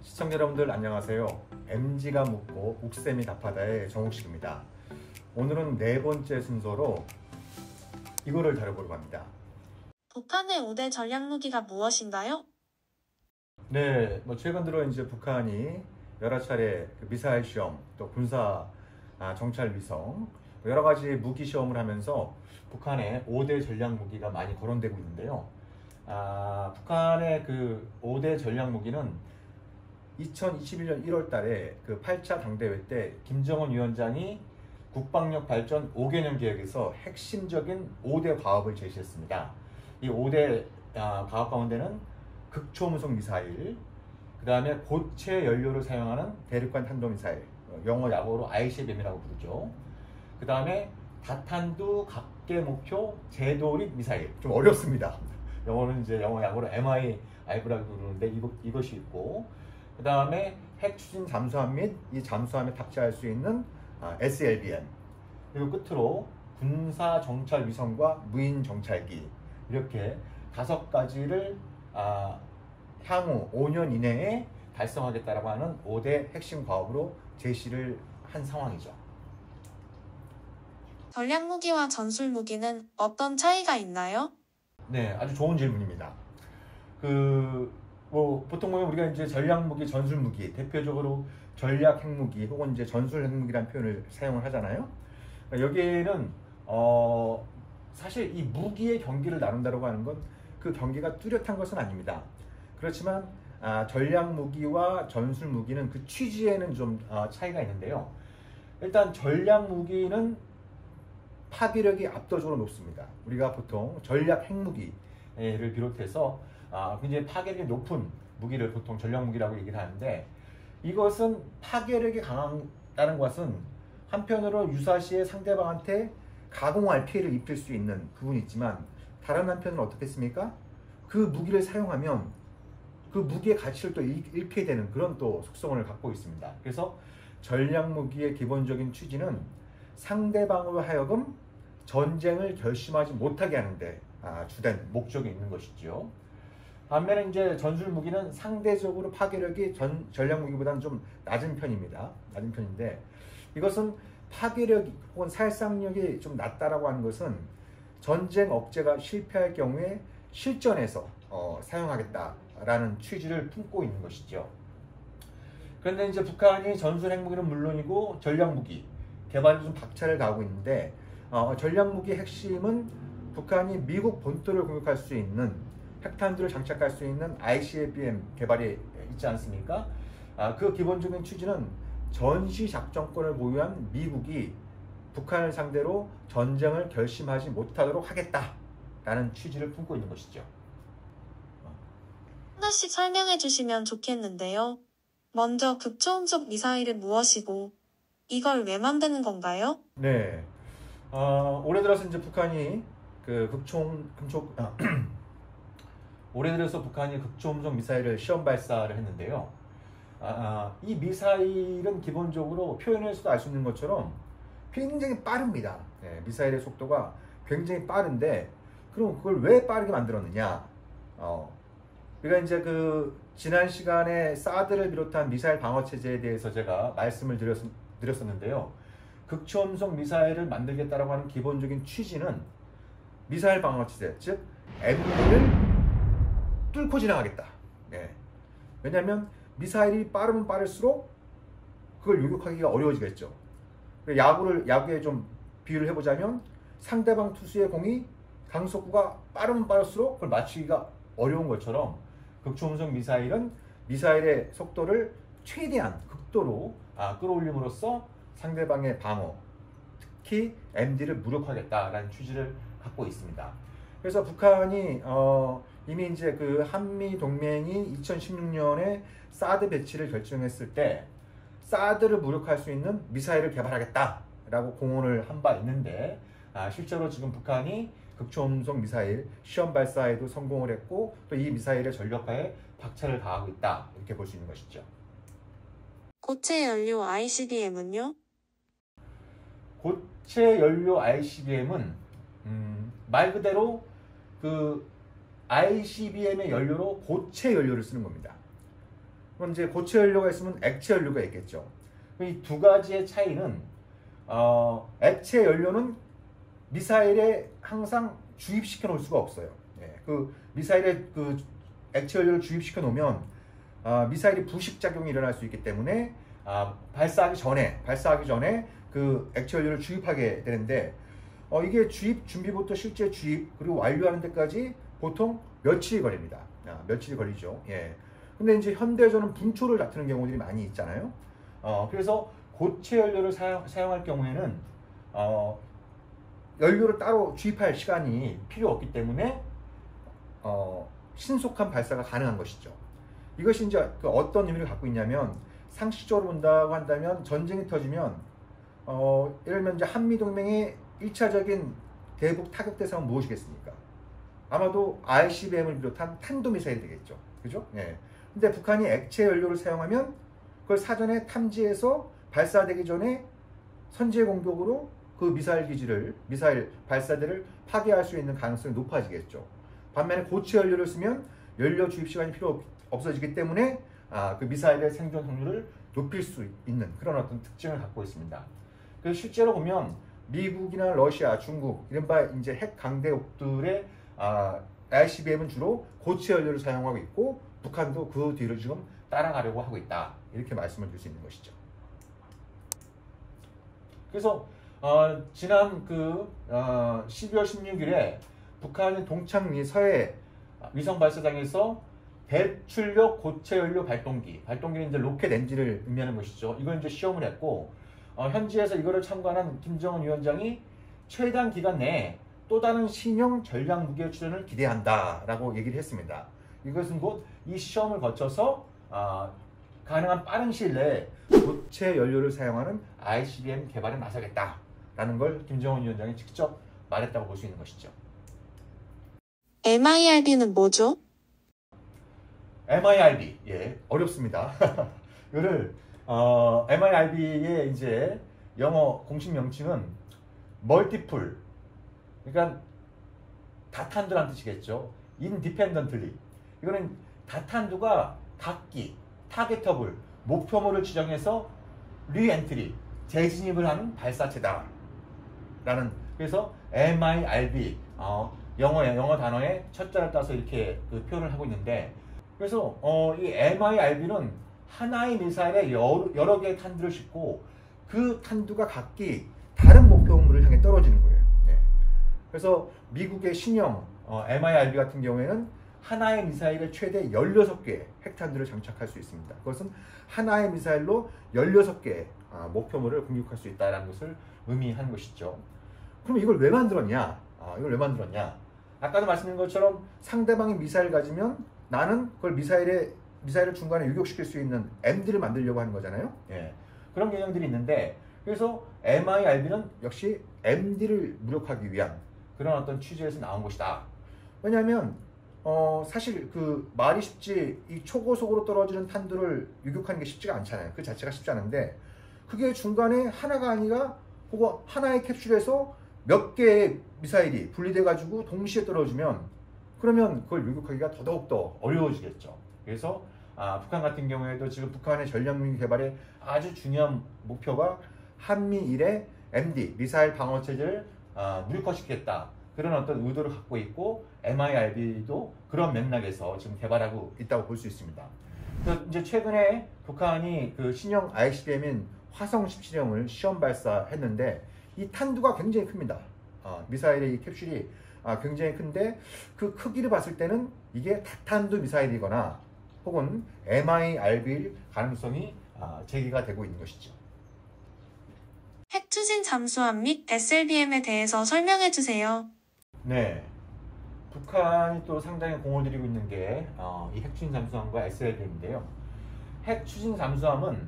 시청자 여러분들 안녕하세요. MG가 묻고 욱쌤이 답하다의 정욱식입니다. 오늘은 네 번째 순서로 이거를 다뤄보려고 합니다. 북한의 5대 전략무기가 무엇인가요? 네, 최근 들어 이제 북한이 여러 차례 미사일 시험, 또 군사 정찰 위성, 여러 가지 무기 시험을 하면서 북한의 5대 전략 무기가 많이 거론되고 있는데요. 북한의 그 5대 전략 무기는 2021년 1월 달에 그 8차 당대회 때 김정은 위원장이 국방력 발전 5개년 계획에서 핵심적인 5대 과업을 제시했습니다. 이 5대 과업 가운데는 극초음속 미사일, 그 다음에 고체 연료를 사용하는 대륙간 탄도미사일, 영어 약어로 ICBM이라고 부르죠. 그 다음에 다탄두 각계 목표 제도립 미사일, 좀 어렵습니다. 영어는 이제 영어 약어로 MIRV라고 부르는데 이것이 있고, 그 다음에 핵 추진 잠수함 및 이 잠수함에 탑재할 수 있는 SLBM, 그리고 끝으로 군사 정찰 위성과 무인 정찰기, 이렇게 5가지를 향후 5년 이내에 달성하겠다라고 하는 5대 핵심 과업으로 제시를 한 상황이죠. 전략무기와 전술무기는 어떤 차이가 있나요? 네, 아주 좋은 질문입니다. 보통 보면 우리가 이제 전략무기, 전술무기, 대표적으로 전략 핵무기 혹은 이제 전술 핵무기라는 표현을 사용을 하잖아요. 여기에는 사실 이 무기의 경기를 나눈다고 하는 건 그 경기가 뚜렷한 것은 아닙니다. 그렇지만 전략 무기와 전술 무기는 그 취지에는 좀 차이가 있는데요. 일단 전략 무기는 파괴력이 압도적으로 높습니다. 우리가 보통 전략 핵무기를 비롯해서 굉장히 파괴력이 높은 무기를 보통 전략 무기라고 얘기를 하는데, 이것은 파괴력이 강하다는 것은 한편으로 유사시에 상대방한테 가공할 피해를 입힐 수 있는 부분이 있지만, 다른 한편으로 어떻겠습니까? 그 무기를 사용하면 그 무기의 가치를 또 잃게 되는 그런 또 속성을 갖고 있습니다. 그래서 전략 무기의 기본적인 취지는 상대방으로 하여금 전쟁을 결심하지 못하게 하는데 주된 목적이 있는 것이죠. 반면에 이제 전술 무기는 상대적으로 파괴력이 전략 무기보다는 좀 낮은 편입니다. 낮은 편인데, 이것은 파괴력 혹은 살상력이 좀 낮다라고 하는 것은 전쟁 억제가 실패할 경우에 실전에서 사용하겠다라는 취지를 품고 있는 것이죠. 그런데 이제 북한이 전술 핵무기는 물론이고 전략 무기 개발에 좀 박차를 가하고 있는데, 전략 무기 핵심은 북한이 미국 본토를 공격할 수 있는 핵탄두를 장착할 수 있는 ICBM 개발이 있지 않습니까? 그 기본적인 취지는 전시 작전권을 보유한 미국이 북한을 상대로 전쟁을 결심하지 못하도록 하겠다라는 취지를 품고 있는 것이죠. 하나씩 설명해 주시면 좋겠는데요. 먼저 극초음속 미사일은 무엇이고 이걸 왜 만드는 건가요? 네, 올해 들어서 이제 북한이 올해 들어서 북한이 극초음속 미사일을 시험 발사를 했는데요. 이 미사일은 기본적으로 표현에서도 알 수 있는 것처럼 굉장히 빠릅니다. 네, 미사일의 속도가 굉장히 빠른데, 그럼 그걸 왜 빠르게 만들었느냐? 우리가 이제 지난 시간에 사드를 비롯한 미사일 방어 체제에 대해서 제가 말씀을 드렸었는데요. 극초음속 미사일을 만들겠다라고 하는 기본적인 취지는 미사일 방어 체제, 즉 MD를 뚫고 지나가겠다. 네. 왜냐하면 미사일이 빠르면 빠를수록 그걸 요격하기가 어려워지겠죠. 야구에 좀 비유를 해보자면, 상대방 투수의 공이 강속구가 빠르면 빠를수록 그걸 맞추기가 어려운 것처럼, 극초음속 미사일은 미사일의 속도를 최대한 극도로 끌어올림으로써 상대방의 방어, 특히 MD를 무력화하겠다라는 취지를 갖고 있습니다. 그래서 북한이 이미 이제 한미 동맹이 2016년에 사드 배치를 결정했을 때 사드를 무력화할 수 있는 미사일을 개발하겠다라고 공언을 한 바 있는데, 실제로 지금 북한이 극초음속 미사일 시험 발사에도 성공을 했고, 또 이 미사일의 전력화에 박차를 가하고 있다, 이렇게 볼 수 있는 것이죠. 고체 연료 ICBM은요? 고체 연료 ICBM은 말 그대로 ICBM의 연료로 고체 연료를 쓰는 겁니다. 그럼 이제 고체 연료가 있으면 액체 연료가 있겠죠. 이 두 가지의 차이는 액체 연료는 미사일에 항상 주입시켜 놓을 수가 없어요. 예, 그 미사일에 그 액체 연료를 주입시켜 놓으면 미사일이 부식작용이 일어날 수 있기 때문에 발사하기 전에 그 액체 연료를 주입하게 되는데 이게 주입 준비부터 실제 주입 그리고 완료하는 데까지 보통 며칠이 걸립니다. 며칠이 걸리죠. 예. 근데 이제 현대에서는 분초를 다투는 경우들이 많이 있잖아요. 그래서 고체 연료를 사용할 경우에는 연료를 따로 주입할 시간이 필요 없기 때문에 신속한 발사가 가능한 것이죠. 이것이 이제 어떤 의미를 갖고 있냐면 상식적으로 본다고 한다면 전쟁이 터지면 예를 들면 이제 한미동맹의 1차적인 대북 타격 대상은 무엇이겠습니까? 아마도 ICBM을 비롯한 탄도미사일이 되겠죠. 그죠? 예. 근데 북한이 액체 연료를 사용하면 그걸 사전에 탐지해서 발사되기 전에 선제 공격으로 그 미사일 발사대를 파괴할 수 있는 가능성이 높아지겠죠. 반면에 고체 연료를 쓰면 연료 주입 시간이 필요 없어지기 때문에 그 미사일의 생존 확률을 높일 수 있는 그런 어떤 특징을 갖고 있습니다. 그래서 실제로 보면 미국이나 러시아, 중국 이른바 이제 핵 강대국들의 ICBM은 주로 고체 연료를 사용하고 있고 북한도 그 뒤를 지금 따라가려고 하고 있다. 이렇게 말씀을 드릴 수 있는 것이죠. 그래서 지난 12월 16일에 북한의 동창리 서해 위성 발사장에서 대출력 고체 연료 발동기는 이제 로켓 엔진을 의미하는 것이죠. 이걸 이제 시험을 했고 현지에서 이거를 참관한 김정은 위원장이 최단 기간 내에 또 다른 신형 전략 무기의 출현을 기대한다라고 얘기를 했습니다. 이것은 곧 이 시험을 거쳐서 가능한 빠른 시일 내에 고체 연료를 사용하는 ICBM 개발에 나서겠다라는 걸 김정은 위원장이 직접 말했다고 볼 수 있는 것이죠. MIRB는 뭐죠? MIRB, 예, 어렵습니다. 이거를 MIRB의 이제 영어 공식 명칭은 멀티플, 그러니까 다탄두라는 뜻이겠죠. independently. 이거는 다탄두가 각기 타겟터블 목표물을 지정해서 리엔트리 재진입을 하는 발사체다. 라는 그래서 MIRB 영어 단어의 첫자를 따서 이렇게 그 표현을 하고 있는데 그래서 이 MIRB는 하나의 미사일에 여러 개의 탄두를 싣고 그 탄두가 각기 다른 목표물을 향해 떨어지는 거예요. 네. 그래서 미국의 신형 MIRB 같은 경우에는 하나의 미사일에 최대 16개의 핵탄두를 장착할 수 있습니다. 그것은 하나의 미사일로 16개의 목표물을 공격할 수 있다는 것을 의미하는 것이죠. 그럼 이걸 왜 만들었냐? 아까도 말씀드린 것처럼 상대방이 미사일 가지면 나는 그걸 미사일을 중간에 유격시킬 수 있는 MD를 만들려고 하는 거잖아요. 예. 그런 개념들이 있는데 그래서 MIRB는 역시 MD를 무력하기 위한 그런 어떤 취지에서 나온 것이다. 왜냐하면 사실 그 말이 쉽지 이 초고속으로 떨어지는 탄두를 유격하는 게 쉽지가 않잖아요. 그 자체가 쉽지 않은데 그게 중간에 하나가 아니라 그거 하나의 캡슐에서 몇 개의 미사일이 분리돼 가지고 동시에 떨어지면 그러면 그걸 유격하기가 더더욱더 어려워지겠죠. 그래서 북한 같은 경우에도 지금 북한의 전략무기 개발에 아주 중요한 목표가 한미일의 MD 미사일 방어 체제를 무력화시키겠다. 그런 어떤 의도를 갖고 있고 MIRB도 그런 맥락에서 지금 개발하고 있다고 볼 수 있습니다. 그래서 이제 최근에 북한이 그 신형 ICBM인 화성 17형을 시험 발사했는데 이 탄두가 굉장히 큽니다. 미사일의 이 캡슐이 굉장히 큰데 그 크기를 봤을 때는 이게 다탄두 미사일이거나 혹은 MIRB일 가능성이 제기가 되고 있는 것이죠. 핵추진 잠수함 및 SLBM에 대해서 설명해 주세요. 네, 북한이 또 상당히 공을 들이고 있는 게 이 핵추진 잠수함과 SLBM인데요. 핵추진 잠수함은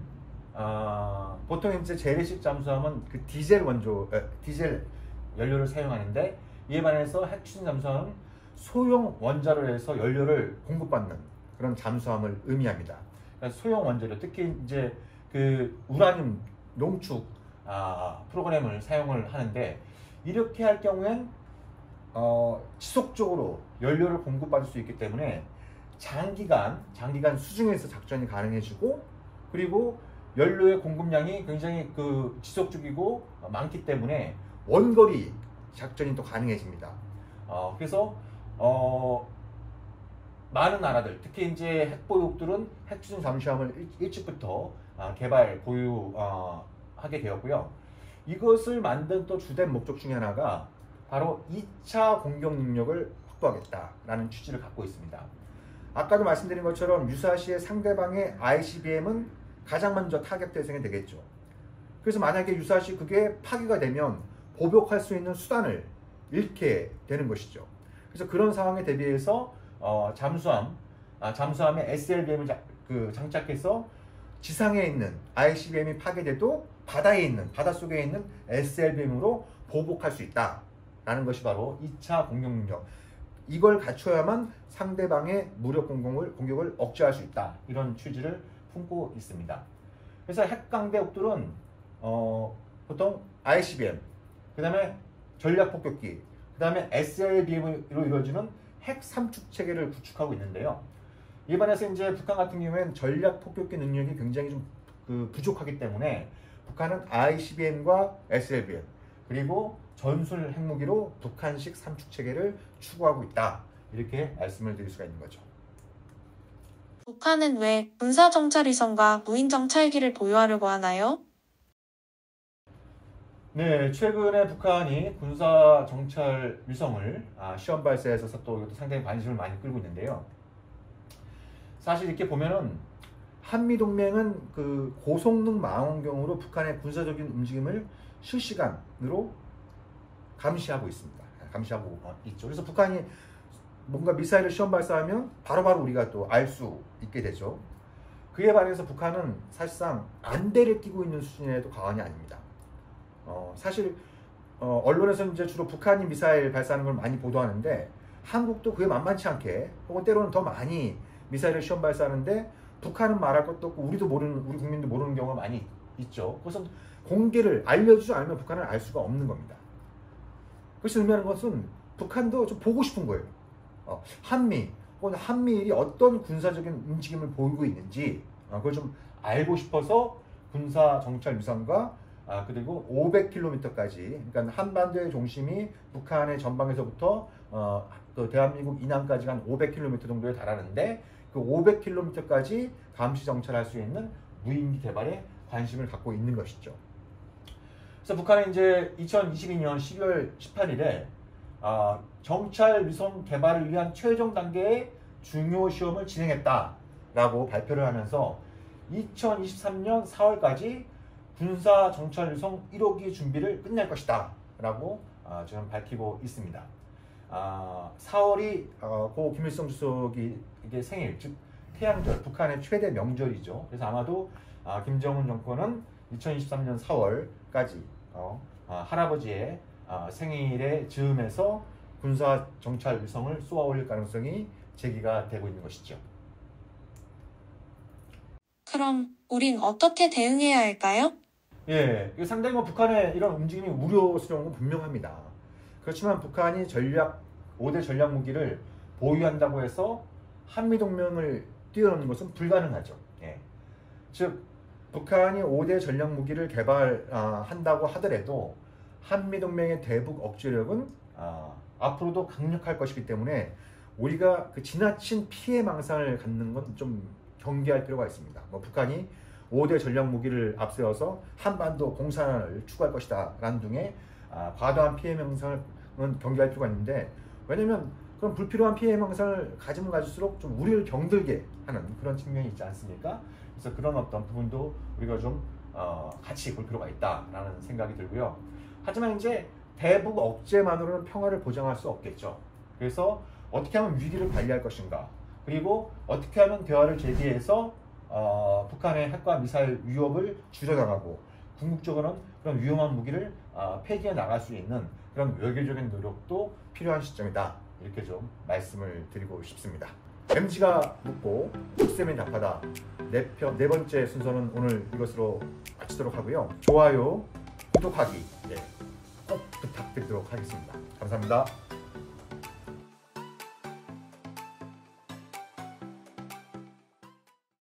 보통 이제 재래식 잠수함은 그 디젤 연료를 사용하는데 이에 반해서 핵추진 잠수함은 소형 원자로 해서 연료를 공급받는 그런 잠수함을 의미합니다. 그러니까 소형 원자로 특히 이제 그 우라늄 농축 프로그램을 사용을 하는데 이렇게 할 경우엔 지속적으로 연료를 공급받을 수 있기 때문에 장기간 수중에서 작전이 가능해지고, 그리고 연료의 공급량이 굉장히 지속적이고 많기 때문에 원거리 작전이 또 가능해집니다. 그래서 많은 나라들, 특히 이제 핵보유국들은 핵추진 잠수함을 일찍부터 개발 보유하게 되었고요. 이것을 만든 또 주된 목적 중에 하나가 바로 2차 공격 능력을 확보하겠다라는 취지를 갖고 있습니다. 아까도 말씀드린 것처럼 유사시에 상대방의 ICBM은 가장 먼저 타격 대상이 되겠죠. 그래서 만약에 유사시 그게 파괴가 되면 보복할 수 있는 수단을 잃게 되는 것이죠. 그래서 그런 상황에 대비해서 잠수함에 SLBM을 장착해서 지상에 있는 ICBM이 파괴돼도 바닷속에 있는 SLBM으로 보복할 수 있다라는 것이 바로 2차 공격 능력. 이걸 갖춰야만 상대방의 무력 공격을 억제할 수 있다. 이런 취지를 품고 있습니다. 그래서 핵강대국들은 보통 ICBM, 그 다음에 전략폭격기, 그 다음에 SLBM으로 이루어지는 핵 삼축 체계를 구축하고 있는데요. 이에 반해서 이제 북한 같은 경우에는 전략폭격기 능력이 굉장히 좀 부족하기 때문에 북한은 ICBM과 SLBM 그리고 전술 핵무기로 북한식 삼축 체계를 추구하고 있다. 이렇게 말씀을 드릴 수가 있는 거죠. 북한은 왜 군사정찰위성과 무인정찰기를 보유하려고 하나요? 네, 최근에 북한이 군사정찰위성을 시험 발사해서 또 이것도 상당히 관심을 많이 끌고 있는데요. 사실 이렇게 보면은 한미동맹은 고성능 망원경으로 북한의 군사적인 움직임을 실시간으로 감시하고 있습니다. 감시하고 있죠. 그래서 북한이 뭔가 미사일을 시험 발사하면 바로바로 우리가 또 알 수 있게 되죠. 그에 반해서 북한은 사실상 안대를 끼고 있는 수준에도 과언이 아닙니다. 사실 언론에서는 이제 주로 북한이 미사일 발사하는 걸 많이 보도하는데 한국도 그게 만만치 않게 혹은 때로는 더 많이 미사일을 시험 발사하는데 북한은 말할 것도 없고 우리 국민도 모르는 경우가 많이 있죠. 그것은 공개를 알려주지 않으면 북한은 알 수가 없는 겁니다. 그것이 의미하는 것은 북한도 좀 보고 싶은 거예요. 한미일이 어떤 군사적인 움직임을 보이고 있는지 그걸 좀 알고 싶어서 군사정찰위성과 그리고 500km까지, 그러니까 한반도의 중심이 북한의 전방에서부터 대한민국 이남까지 한 500km 정도에 달하는데 그 500km까지 감시 정찰할 수 있는 무인기 개발에 관심을 갖고 있는 것이죠. 그래서 북한은 이제 2022년 12월 18일에 정찰 위성 개발을 위한 최종 단계의 중요 시험을 진행했다라고 발표를 하면서 2023년 4월까지 군사 정찰 위성 1호기 준비를 끝낼 것이다 라고 지금 밝히고 있습니다. 4월이 고 김일성 주석의 생일, 즉 태양절, 북한의 최대 명절이죠. 그래서 아마도 김정은 정권은 2023년 4월까지 할아버지의 생일에 즈음해서 군사 정찰 위성을 쏘아 올릴 가능성이 제기가 되고 있는 것이죠. 그럼 우린 어떻게 대응해야 할까요? 예, 상당히 북한의 이런 움직임이 우려스러운 건 분명합니다. 그렇지만 북한이 5대 전략 무기를 보유한다고 해서 한미동맹을 뛰어넘는 것은 불가능하죠. 예. 즉 북한이 5대 전략 무기를 개발한다고 하더라도 한미동맹의 대북 억제력은 앞으로도 강력할 것이기 때문에 우리가 지나친 피해 망상을 갖는 건 좀 경계할 필요가 있습니다. 북한이 5대 전략 무기를 앞세워서 한반도 공산화를 추구할 것이다 라는 등의 과도한 피해 망상은 경계할 필요가 있는데, 왜냐면 그런 불필요한 피해 망상을 가지면 가질수록 좀 우리를 병들게 하는 그런 측면이 있지 않습니까? 그래서 그런 어떤 부분도 우리가 좀 같이 볼 필요가 있다라는 생각이 들고요. 하지만 이제 대북 억제만으로는 평화를 보장할 수 없겠죠. 그래서 어떻게 하면 위기를 관리할 것인가, 그리고 어떻게 하면 대화를 제기해서 북한의 핵과 미사일 위협을 줄여나가고 궁극적으로는 그런 위험한 무기를 폐기해 나갈 수 있는 그런 외교적인 노력도 필요한 시점이다, 이렇게 좀 말씀을 드리고 싶습니다. MG가 묻고 북쌤이 답하다 네 번째 순서는 오늘 이것으로 마치도록 하고요. 좋아요, 구독하기 꼭 부탁드리도록 하겠습니다. 감사합니다.